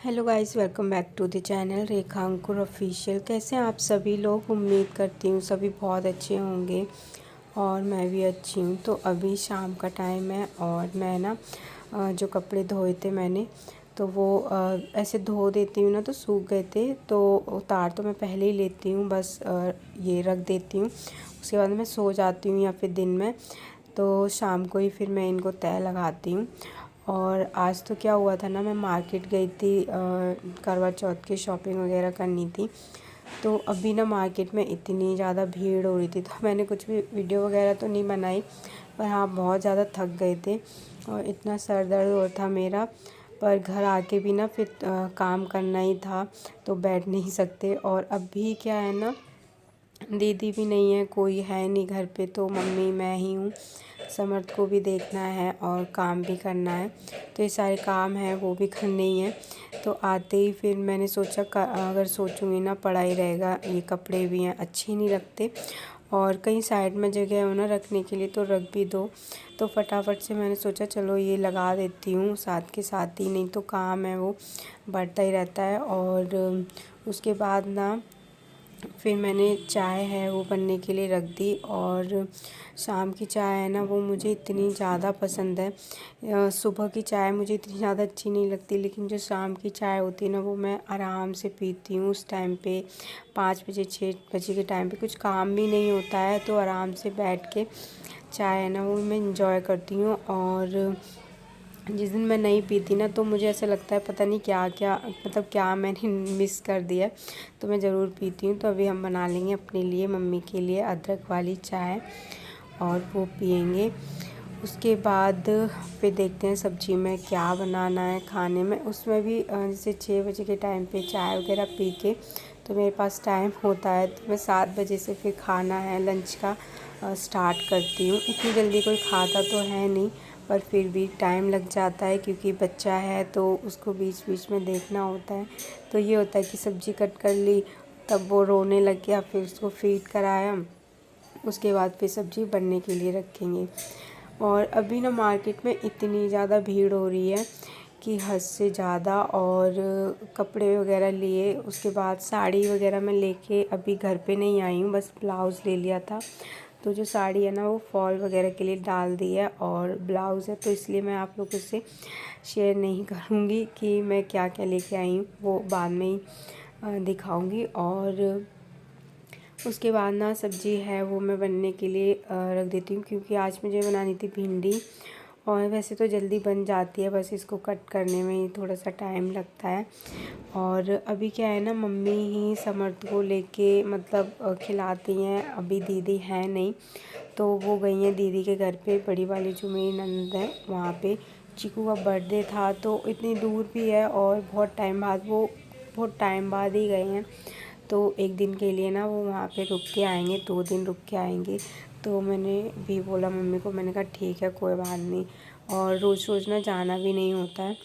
Hello guys, welcome back to the channel Rekha Ankur official. कैसे हैं आप सभी लोग? उम्मीद करती हूँ सभी बहुत अच्छे होंगे और मैं भी अच्छी हूँ। तो अभी शाम का टाइम है और मैं ना जो कपड़े धोए थे मैंने तो वो ऐसे धो देती हूँ ना तो सूख गए थे, तो उतार तो मैं पहले ही लेती हूँ, बस ये रख देती हूँ। उसके बाद मैं सो जाती हूँ या फिर दिन में, तो शाम को ही फिर मैं इनको तय लगाती हूँ। और आज तो क्या हुआ था ना, मैं मार्केट गई थी करवा चौथ की शॉपिंग वगैरह करनी थी। तो अभी ना मार्केट में इतनी ज़्यादा भीड़ हो रही थी, तो मैंने कुछ भी वीडियो वगैरह तो नहीं बनाई, पर हाँ बहुत ज़्यादा थक गए थे और इतना सर दर्द हो था मेरा। पर घर आके भी ना फिर काम करना ही था, तो बैठ नहीं सकते। और अभी क्या है ना, दीदी भी नहीं है, कोई है नहीं घर पे, तो मम्मी मैं ही हूँ। समर्थ को भी देखना है और काम भी करना है, तो ये सारे काम हैं वो भी करने ही हैं। तो आते ही फिर मैंने सोचा अगर सोचूंगी ना पड़ा ही रहेगा, ये कपड़े भी हैं अच्छे नहीं लगते और कहीं साइड में जगह हो ना रखने के लिए तो रख भी दो। तो फटाफट से मैंने सोचा चलो ये लगा देती हूँ साथ के साथ ही, नहीं तो काम है वो बढ़ता ही रहता है। और उसके बाद ना फिर मैंने चाय है वो बनने के लिए रख दी। और शाम की चाय है ना वो मुझे इतनी ज़्यादा पसंद है। सुबह की चाय मुझे इतनी ज़्यादा अच्छी नहीं लगती, लेकिन जो शाम की चाय होती है ना वो मैं आराम से पीती हूँ। उस टाइम पे 5 बजे 6 बजे के टाइम पे कुछ काम भी नहीं होता है, तो आराम से बैठ के चाय है ना वो मैं इंजॉय करती हूँ। और जिस दिन मैं नहीं पीती ना तो मुझे ऐसा लगता है पता नहीं क्या क्या, मतलब क्या मैंने मिस कर दिया, तो मैं ज़रूर पीती हूँ। तो अभी हम बना लेंगे अपने लिए, मम्मी के लिए अदरक वाली चाय और वो पियेंगे। उसके बाद फिर देखते हैं सब्ज़ी में क्या बनाना है खाने में। उसमें भी जैसे 6 बजे के टाइम पे चाय वगैरह पी के तो मेरे पास टाइम होता है, तो मैं 7 बजे से फिर खाना है लंच का स्टार्ट करती हूँ। इतनी जल्दी कोई खाता तो है नहीं, पर फिर भी टाइम लग जाता है क्योंकि बच्चा है तो उसको बीच बीच में देखना होता है। तो ये होता है कि सब्ज़ी कट कर ली, तब वो रोने लग गया, फिर उसको फीड कराया, उसके बाद फिर सब्ज़ी बनने के लिए रखेंगे। और अभी ना मार्केट में इतनी ज़्यादा भीड़ हो रही है कि हद से ज़्यादा। और कपड़े वगैरह लिए, उसके बाद साड़ी वगैरह मैं लेके अभी घर पे नहीं आई हूँ, बस ब्लाउज़ ले लिया था। तो जो साड़ी है ना वो फॉल वगैरह के लिए डाल दी है और ब्लाउज़ है, तो इसलिए मैं आप लोगों से शेयर नहीं करूँगी कि मैं क्या क्या लेके आई हूँ, वो बाद में ही दिखाऊँगी। और उसके बाद ना सब्ज़ी है वो मैं बनने के लिए रख देती हूँ, क्योंकि आज मुझे बनानी थी भिंडी। और वैसे तो जल्दी बन जाती है, बस इसको कट करने में ही थोड़ा सा टाइम लगता है। और अभी क्या है ना, मम्मी ही समर्थ को लेके मतलब खिलाती हैं, अभी दीदी है नहीं, तो वो गई हैं दीदी के घर पे, बड़ी वाली जो मेरी ननद है वहाँ पे। चीकू का बर्थडे था, तो इतनी दूर भी है और बहुत टाइम बाद ही गए हैं, तो एक दिन के लिए ना वो वहाँ पे रुक के आएंगे, 2 दिन रुक के आएंगे। तो मैंने भी बोला मम्मी को, मैंने कहा ठीक है कोई बात नहीं, और रोज़ रोज़ ना जाना भी नहीं होता है,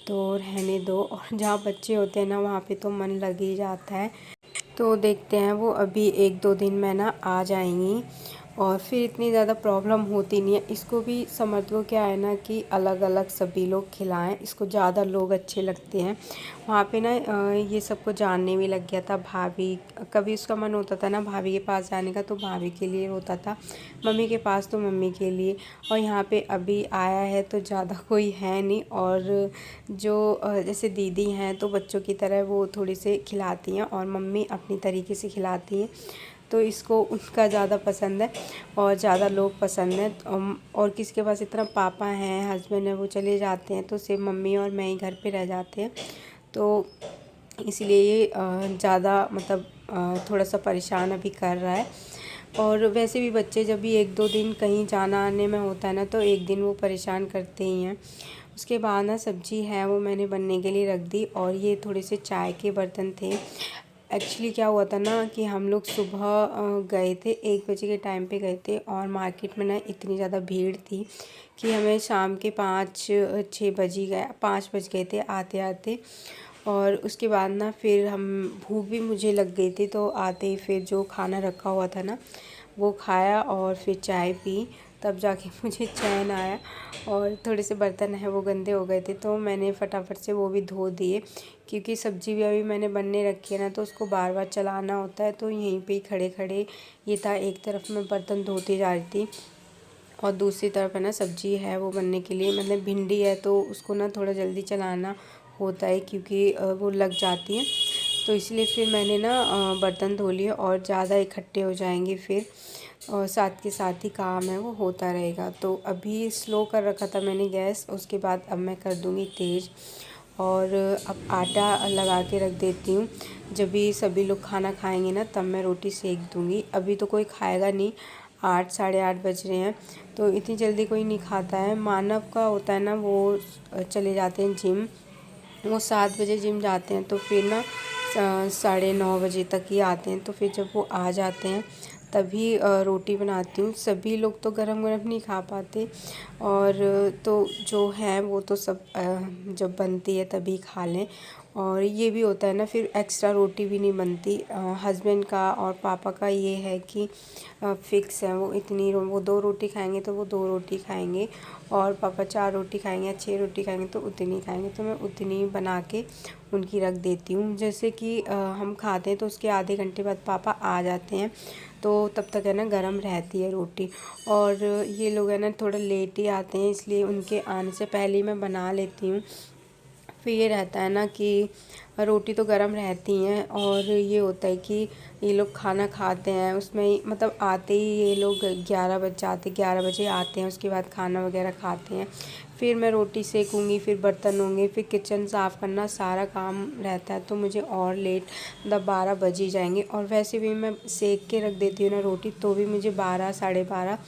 तो रहने दो। और जहाँ बच्चे होते हैं ना वहाँ पे तो मन लग ही जाता है। तो देखते हैं, वो अभी 1-2 दिन में ना आ जाएंगी और फिर इतनी ज़्यादा प्रॉब्लम होती नहीं है। इसको भी समझ लो क्या है ना कि अलग अलग सभी लोग खिलाएं, इसको ज़्यादा लोग अच्छे लगते हैं। वहाँ पे ना ये सबको जानने भी लग गया था। भाभी, कभी उसका मन होता था ना भाभी के पास जाने का तो भाभी के लिए होता था, मम्मी के पास तो मम्मी के लिए। और यहाँ पे अभी आया है तो ज़्यादा कोई है नहीं। और जो जैसे दीदी हैं तो बच्चों की तरह वो थोड़ी से खिलाती हैं और मम्मी अपनी तरीके से खिलाती हैं, तो इसको उनका ज़्यादा पसंद है और ज़्यादा लोग पसंद हैं। और किसी के पास इतना पापा हैं, हस्बैंड है, वो चले जाते हैं तो सिर्फ मम्मी और मैं ही घर पे रह जाते हैं, तो इसलिए ये ज़्यादा मतलब थोड़ा सा परेशान अभी कर रहा है। और वैसे भी बच्चे जब भी 1-2 दिन कहीं जाना आने में होता है ना तो एक दिन वो परेशान करते ही हैं। उसके बाद ना सब्ज़ी है वो मैंने बनने के लिए रख दी। और ये थोड़े से चाय के बर्तन थे। एक्चुअली क्या हुआ था ना कि हम लोग सुबह गए थे, 1 बजे के टाइम पे गए थे और मार्केट में ना इतनी ज़्यादा भीड़ थी कि हमें शाम के 5-6 बज ही गए, 5 बज गए थे आते आते। और उसके बाद ना फिर हम, भूख भी मुझे लग गई थी, तो आते ही फिर जो खाना रखा हुआ था ना वो खाया और फिर चाय पी। तब जाके मुझे चैन आया। और थोड़े से बर्तन हैं वो गंदे हो गए थे, तो मैंने फटाफट से वो भी धो दिए, क्योंकि सब्ज़ी भी अभी मैंने बनने रखी है ना, तो उसको बार बार चलाना होता है। तो यहीं पे ही खड़े खड़े ये था, एक तरफ मैं बर्तन धोती जा रही थी और दूसरी तरफ है ना सब्ज़ी है वो बनने के लिए, मतलब भिंडी है तो उसको ना थोड़ा जल्दी चलाना होता है, क्योंकि वो लग जाती है। तो इसलिए फिर मैंने ना बर्तन धो लिए, और ज़्यादा इकट्ठे हो जाएंगे फिर, और साथ के साथ ही काम है वो होता रहेगा। तो अभी स्लो कर रखा था मैंने गैस, उसके बाद अब मैं कर दूँगी तेज़। और अब आटा लगा के रख देती हूँ, जब भी सभी लोग खाना खाएंगे ना तब मैं रोटी सेक दूँगी। अभी तो कोई खाएगा नहीं, 8 साढ़े 8 बज रहे हैं, तो इतनी जल्दी कोई नहीं खाता है। मानव का होता है ना, वो चले जाते हैं जिम, वो 7 बजे जिम जाते हैं, तो फिर ना 9:30 बजे तक ही आते हैं। तो फिर जब वो आ जाते हैं तभी रोटी बनाती हूँ। सभी लोग तो गरम गरम नहीं खा पाते, और तो जो है वो तो सब जब बनती है तभी खा लें। और ये भी होता है ना, फिर एक्स्ट्रा रोटी भी नहीं बनती। हस्बैंड का और पापा का ये है कि फ़िक्स है, वो इतनी वो 2 रोटी खाएंगे तो वो 2 रोटी खाएंगे, और पापा 4 रोटी खाएंगे या 6 रोटी खाएंगे तो उतनी खाएंगे। तो मैं उतनी बना के उनकी रख देती हूँ। जैसे कि हम खाते हैं तो उसके आधे घंटे बाद पापा आ जाते हैं, तो तब तक है ना गरम रहती है रोटी। और ये लोग है ना थोड़ा लेट ही आते हैं, इसलिए उनके आने से पहले ही मैं बना लेती हूँ। फिर ये रहता है ना कि रोटी तो गरम रहती हैं, और ये होता है कि ये लोग खाना खाते हैं उसमें ही, मतलब आते ही ये लोग 11 बज जाते, 11 बजे आते हैं, उसके बाद खाना वगैरह खाते हैं। फिर मैं रोटी सेकूँगी, फिर बर्तन होंगे, फिर किचन साफ़ करना, सारा काम रहता है। तो मुझे और लेट मतलब 12 बज ही जाएंगे। और वैसे भी मैं सेक के रख देती हूँ ना रोटी, तो भी मुझे 12 साढ़े 12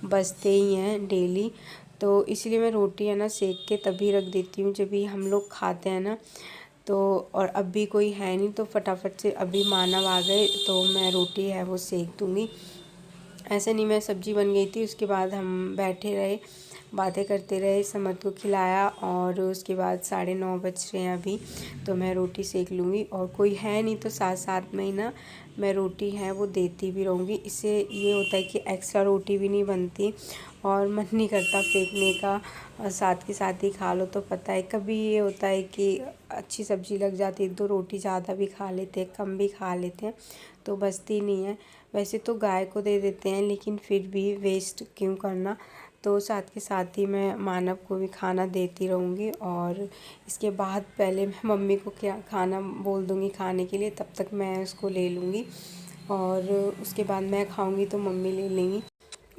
बजते ही हैं डेली। तो इसलिए मैं रोटी है ना सेक के तभी रख देती हूँ जब भी हम लोग खाते हैं ना। तो और अभी कोई है नहीं, तो फटाफट से अभी मानव आ गए तो मैं रोटी है वो सेक दूँगी। ऐसे नहीं, मैं सब्ज़ी बन गई थी, उसके बाद हम बैठे रहे, बातें करते रहे, समद को खिलाया, और उसके बाद 9:30 बज रहे हैं अभी, तो मैं रोटी सेक लूँगी। और कोई है नहीं तो साथ साथ में ही ना मैं रोटी है वो देती भी रहूँगी। इससे ये होता है कि एक्स्ट्रा रोटी भी नहीं बनती, और मन नहीं करता फेंकने का, और साथ के साथ ही खा लो। तो पता है कभी ये होता है कि अच्छी सब्ज़ी लग जाती है तो रोटी ज़्यादा भी खा लेते हैं, कम भी खा लेते हैं, तो बचती नहीं है। वैसे तो गाय को दे देते हैं, लेकिन फिर भी वेस्ट क्यों करना। तो साथ के साथ ही मैं मानव को भी खाना देती रहूँगी, और इसके बाद पहले मैं मम्मी को क्या खाना बोल दूँगी खाने के लिए, तब तक मैं उसको ले लूँगी, और उसके बाद मैं खाऊँगी तो मम्मी ले लेंगी।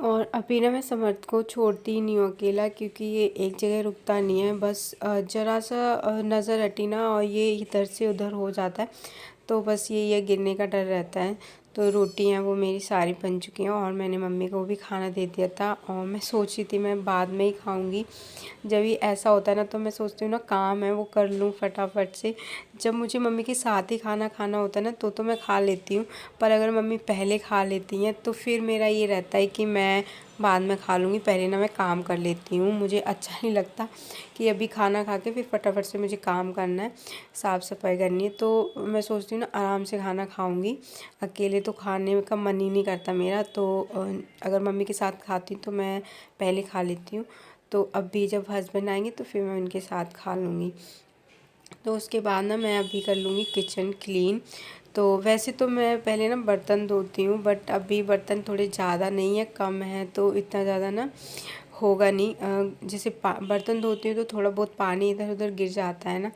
और अभी ना मैं समर्थ को छोड़ती ही नहीं हूँ अकेला, क्योंकि ये एक जगह रुकता नहीं है। बस ज़रा सा नज़र हटी ना और ये इधर से उधर हो जाता है, तो बस ये गिरने का डर रहता है। तो रोटियाँ वो मेरी सारी बन चुकी हैं, और मैंने मम्मी को भी खाना दे दिया था, और मैं सोच रही थी मैं बाद में ही खाऊंगी। जब भी ऐसा होता है ना तो मैं सोचती हूँ ना काम है वो कर लूँ फटाफट से। जब मुझे मम्मी के साथ ही खाना खाना होता है ना तो मैं खा लेती हूँ, पर अगर मम्मी पहले खा लेती हैं तो फिर मेरा ये रहता है कि मैं बाद में खा लूँगी, पहले ना मैं काम कर लेती हूँ। मुझे अच्छा नहीं लगता कि अभी खाना खा के फिर फटाफट से मुझे काम करना है, साफ़ सफाई करनी है। तो मैं सोचती हूँ ना आराम से खाना खाऊँगी, अकेले तो खाने का मन ही नहीं करता मेरा। तो अगर मम्मी के साथ खाती हूँ तो मैं पहले खा लेती हूँ। तो अभी जब हस्बैंड आएंगे तो फिर मैं उनके साथ खा लूँगी। तो उसके बाद ना मैं अभी कर लूँगी किचन क्लीन। तो वैसे तो मैं पहले ना बर्तन धोती हूँ, बट अभी बर्तन थोड़े ज़्यादा नहीं है, कम है, तो इतना ज़्यादा ना होगा नहीं। जैसे बर्तन धोती हूँ तो थोड़ा बहुत पानी इधर उधर गिर जाता है ना,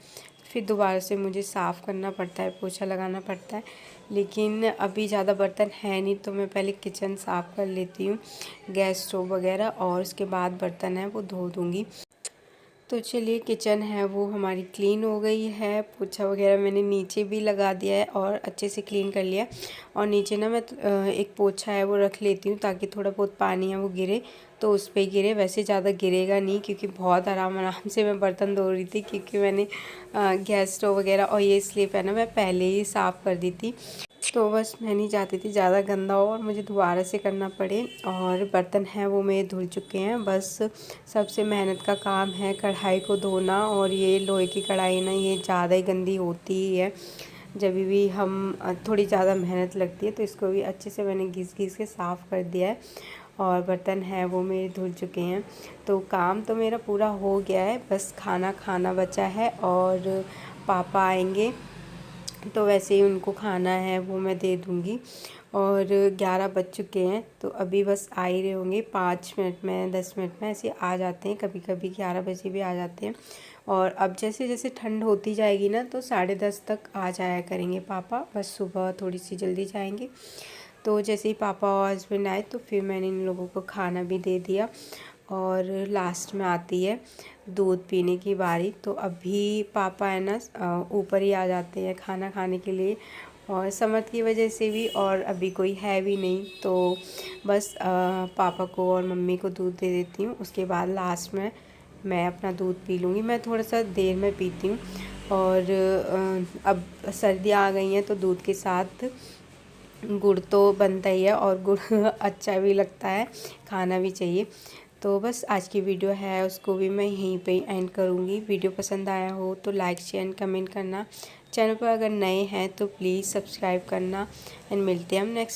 फिर दोबारा से मुझे साफ़ करना पड़ता है, पोछा लगाना पड़ता है। लेकिन अभी ज़्यादा बर्तन है नहीं, तो मैं पहले किचन साफ़ कर लेती हूँ, गैस स्टोव वगैरह, और उसके बाद बर्तन है वो धो दूँगी। तो चलिए किचन है वो हमारी क्लीन हो गई है, पोछा वगैरह मैंने नीचे भी लगा दिया है और अच्छे से क्लीन कर लिया। और नीचे ना मैं एक पोछा है वो रख लेती हूँ, ताकि थोड़ा बहुत पानी है वो गिरे तो उस पर गिरे। वैसे ज़्यादा गिरेगा नहीं, क्योंकि बहुत आराम आराम से मैं बर्तन धो रही थी, क्योंकि मैंने गैस स्टोव वगैरह और ये स्लिप है ना मैं पहले ही साफ़ कर दी थी। तो बस मैं नहीं चाहती थी ज़्यादा गंदा हो और मुझे दोबारा से करना पड़े। और बर्तन हैं वो मेरे धुल चुके हैं। बस सबसे मेहनत का काम है कढ़ाई को धोना, और ये लोहे की कढ़ाई ना ये ज़्यादा ही गंदी होती ही है। जब भी हम थोड़ी ज़्यादा मेहनत लगती है, तो इसको भी अच्छे से मैंने घिस घिस के साफ़ कर दिया है। और बर्तन है वो मेरे धुल चुके हैं। तो काम तो मेरा पूरा हो गया है, बस खाना खाना बचा है। और पापा आएंगे तो वैसे ही उनको खाना है वो मैं दे दूँगी। और 11 बज चुके हैं, तो अभी बस आ ही रहे होंगे, 5 मिनट में 10 मिनट में ऐसे आ जाते हैं, कभी कभी 11 बजे भी आ जाते हैं। और अब जैसे जैसे ठंड होती जाएगी ना, तो 10:30 तक आ जाया करेंगे पापा, बस सुबह थोड़ी सी जल्दी जाएंगे। तो जैसे ही पापा और हस्बैंड आए तो फिर मैंने इन लोगों को खाना भी दे दिया। और लास्ट में आती है दूध पीने की बारी। तो अभी पापा है ना ऊपर ही आ जाते हैं खाना खाने के लिए, और समर की वजह से भी, और अभी कोई है भी नहीं, तो बस पापा को और मम्मी को दूध दे देती हूँ। उसके बाद लास्ट में मैं अपना दूध पी लूँगी। मैं थोड़ा सा देर में पीती हूँ। और अब सर्दियाँ आ गई हैं तो दूध के साथ गुड़ तो बनता ही है, और गुड़ अच्छा भी लगता है, खाना भी चाहिए। तो बस आज की वीडियो है उसको भी मैं यहीं पे एंड करूँगी। वीडियो पसंद आया हो तो लाइक शेयर कमेंट करना। चैनल पर अगर नए हैं तो प्लीज़ सब्सक्राइब करना। एंड मिलते हैं हम नेक्स्ट